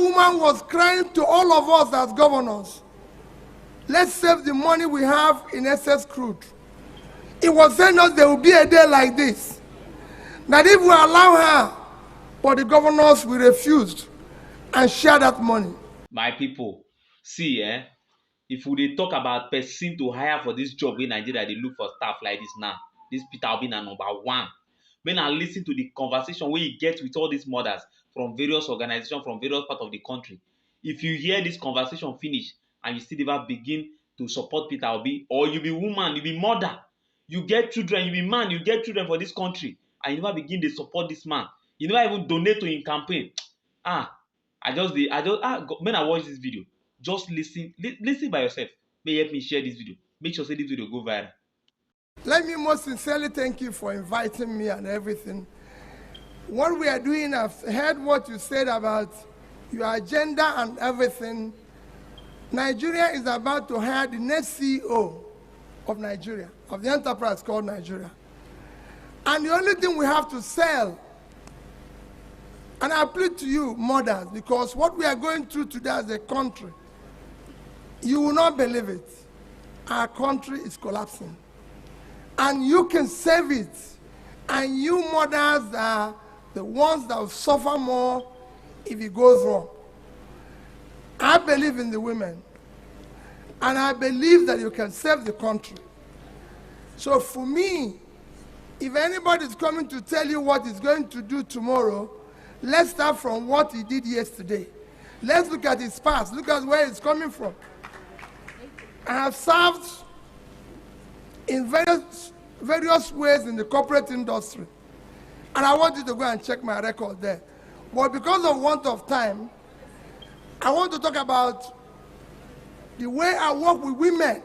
That woman was crying to all of us as governors. Let's save the money we have in excess crude. It was saying us there will be a day like this. That if we allow her, but the governors will refuse and share that money. My people, see, if we dey talk about person to hire for this job in Nigeria, they look for staff like this now. This Peter Obi na number one. When I listen to the conversation wey you get with all these mothers from various organizations from various parts of the country, if you hear this conversation finish and you still never begin to support Peter Obi, or you be woman, you be mother, you get children, you be man, you get children for this country, and you never begin to support this man, you never even donate to him campaign. When I watch this video, just listen by yourself. May help me share this video. Make sure say this video go viral. Let me most sincerely thank you for inviting me and everything. What we are doing, I've heard what you said about your agenda and everything. Nigeria is about to hire the next CEO of Nigeria, of the enterprise called Nigeria. And the only thing we have to sell, and I plead to you, mothers, because what we are going through today as a country, you will not believe it. Our country is collapsing. And you can save it. And you mothers are the ones that will suffer more if it goes wrong. I believe in the women. And I believe that you can save the country. So for me, if anybody is coming to tell you what he's going to do tomorrow, let's start from what he did yesterday. Let's look at his past. Look at where he's coming from. I have served in various ways in the corporate industry. And I want you to go and check my record there. But because of want of time, I want to talk about the way I work with women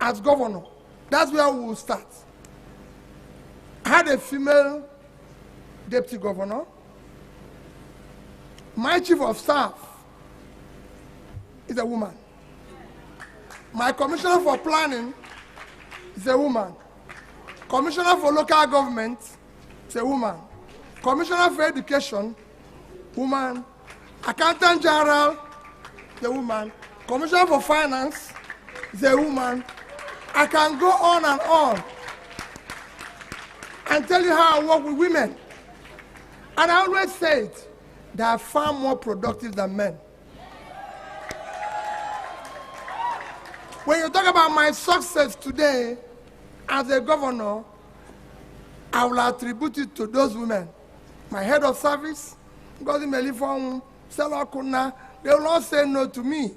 as governor. That's where we will start. I had a female deputy governor. My chief of staff is a woman. My commissioner for planning is a woman. Commissioner for local government is a woman. Commissioner for education, woman. Accountant general is a woman. Commissioner for finance is a woman. I can go on and tell you how I work with women. And I always say it, they are far more productive than men. When you talk about my success today as a governor, I will attribute it to those women. My head of service, they will not say no to me.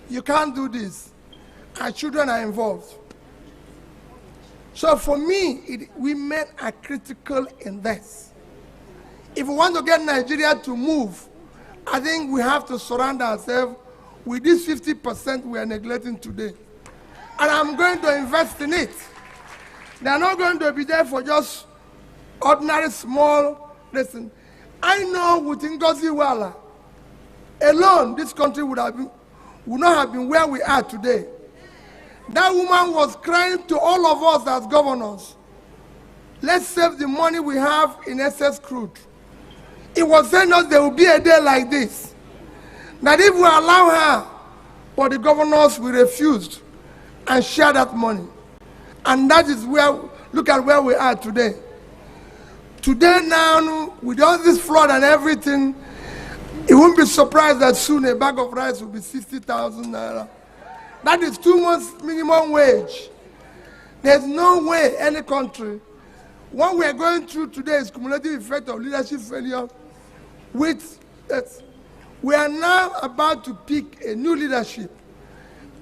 You can't do this. Our children are involved. So for me, women are critical in this. If we want to get Nigeria to move, I think we have to surround ourselves with this 50% we are neglecting today. And I'm going to invest in it. They're not going to be there for just ordinary small, listen. I know with Ngozi Wala, alone this country would not have been where we are today. That woman was crying to all of us as governors. Let's save the money we have in excess crude. It was saying us there will be a day like this. That if we allow her, but the governors will refuse and share that money. And that is where, look at where we are today. Today now, with all this flood and everything, it won't be surprised that soon a bag of rice will be 60,000 naira. That is 2 months minimum wage. There's no way any country, what we are going through today is cumulative effect of leadership failure with that. We are now about to pick a new leadership,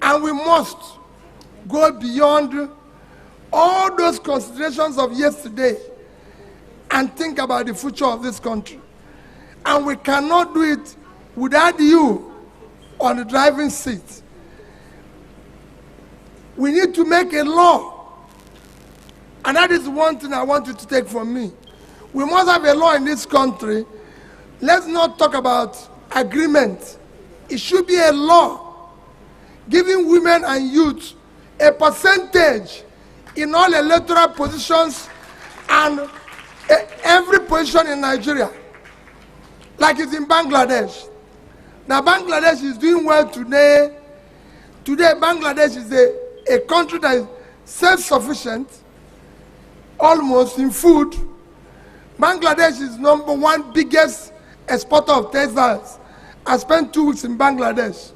and we must go beyond all those considerations of yesterday and think about the future of this country. And we cannot do it without you on the driving seat. We need to make a law, and that is one thing I want you to take from me. We must have a law in this country. Let's not talk about agreement. It should be a law giving women and youth a percentage in all electoral positions and every position in Nigeria. like it's in Bangladesh. Now Bangladesh is doing well today. Today Bangladesh is a country that is self-sufficient, almost in food. Bangladesh is number one biggest exporter of textiles. I spent 2 weeks in Bangladesh.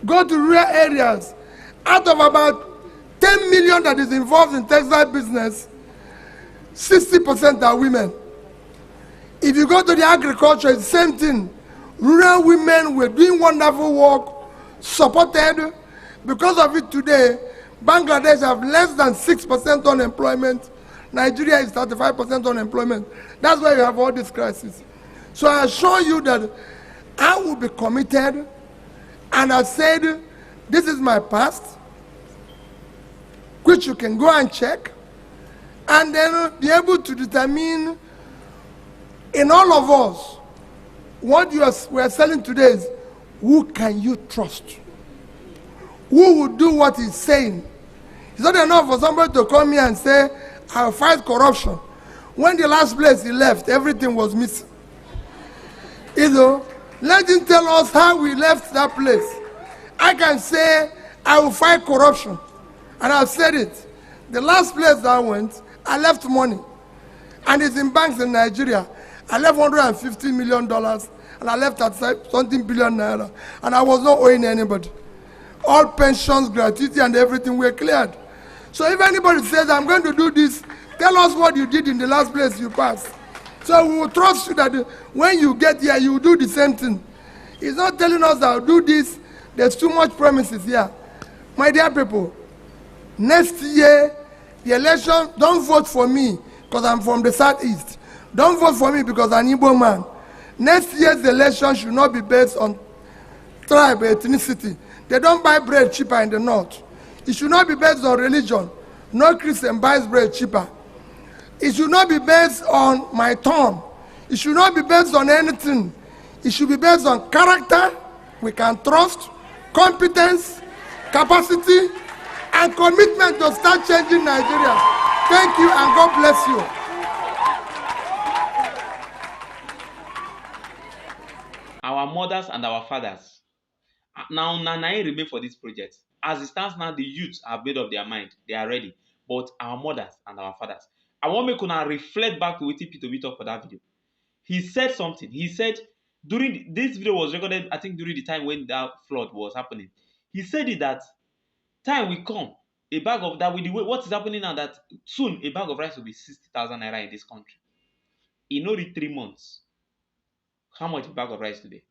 Go to rural areas. Out of about 10 million that is involved in textile business, 60% are women. If you go to the agriculture, it's the same thing. Rural women were doing wonderful work, supported. Because of it today, Bangladesh have less than 6% unemployment. Nigeria is 35% unemployment. That's why you have all this crisis. So I assure you that I will be committed, and I said, this is my past, which you can go and check, and then be able to determine in all of us what we are selling today is who can you trust? Who will do what he's saying? It's not enough for somebody to come here and say, I'll fight corruption. When the last place he left, everything was missing. Let him tell us how we left that place. I can say, I will fight corruption. And I've said it. The last place that I went, I left money. And it's in banks in Nigeria. I left $150 million, and I left at something billion naira. And I was not owing anybody. All pensions, gratuity, and everything were cleared. So if anybody says, I'm going to do this, tell us what you did in the last place you passed. So we will trust you that when you get here, you will do the same thing. He's not telling us that I'll do this. There's too much promises here. My dear people, next year, the election, don't vote for me because I'm from the southeast. Don't vote for me because I'm an Igbo man. Next year's election should not be based on tribe, ethnicity. They don't buy bread cheaper in the north. It should not be based on religion. No Christian buys bread cheaper. It should not be based on my tongue. It should not be based on anything. It should be based on character, we can trust, competence, capacity, and commitment to start changing Nigeria. Thank you, and God bless you. Our mothers and our fathers. Now, Nana remain for this project. As it stands now, the youths have made up their mind. They are ready. But our mothers and our fathers, I want make una reflect back to wetin Peter talk for that video. He said something. He said during this video was recorded, I think during the time when that flood was happening. He said it that time will come, a bag of that with the way what is happening now, that soon a bag of rice will be 60,000 naira in this country. E no reach 3 months. How much a bag of rice today?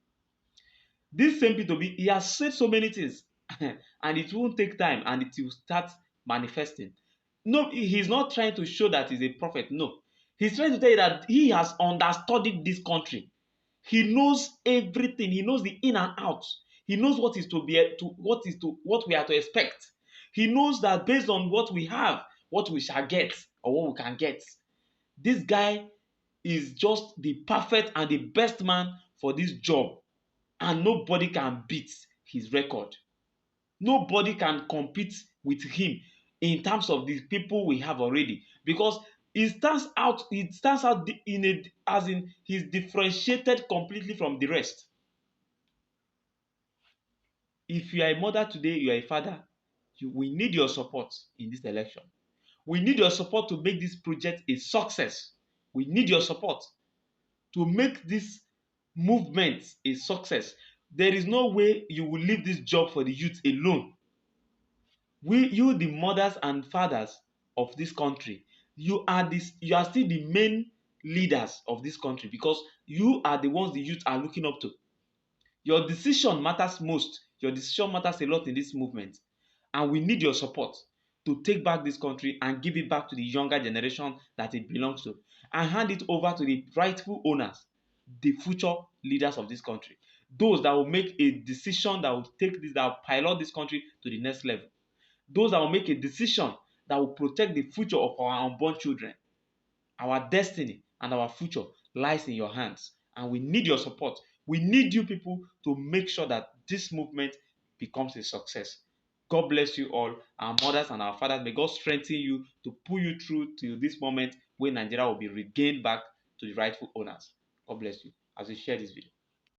This same P2B, he has said so many things and it won't take time and it will start manifesting. No, he's not trying to show that he's a prophet. No. He's trying to tell you that he has understudied this country. He knows everything. He knows the in and out. He knows what is to be what we are to expect. He knows that based on what we have, what we shall get or what we can get. This guy is just the perfect and the best man for this job. And nobody can beat his record. Nobody can compete with him in terms of the people we have already, because it stands out in a as in he's differentiated completely from the rest. If you are a mother today, you are a father, we need your support in this election. We need your support to make this project a success. We need your support to make this movement a success. There is no way you will leave this job for the youth alone. You, the mothers and fathers of this country, you are still the main leaders of this country, because you are the ones the youth are looking up to. Your decision matters most. Your decision matters a lot in this movement. And we need your support to take back this country and give it back to the younger generation that it belongs to, and hand it over to the rightful owners, the future leaders of this country. Those that will make a decision that will that will pilot this country to the next level. Those that will make a decision that will protect the future of our unborn children. Our destiny and our future lies in your hands, and we need your support. We need you people to make sure that this movement becomes a success. God bless you all, our mothers and our fathers. May God strengthen you to pull you through to this moment when Nigeria will be regained back to the rightful owners. God bless you. as you share this video.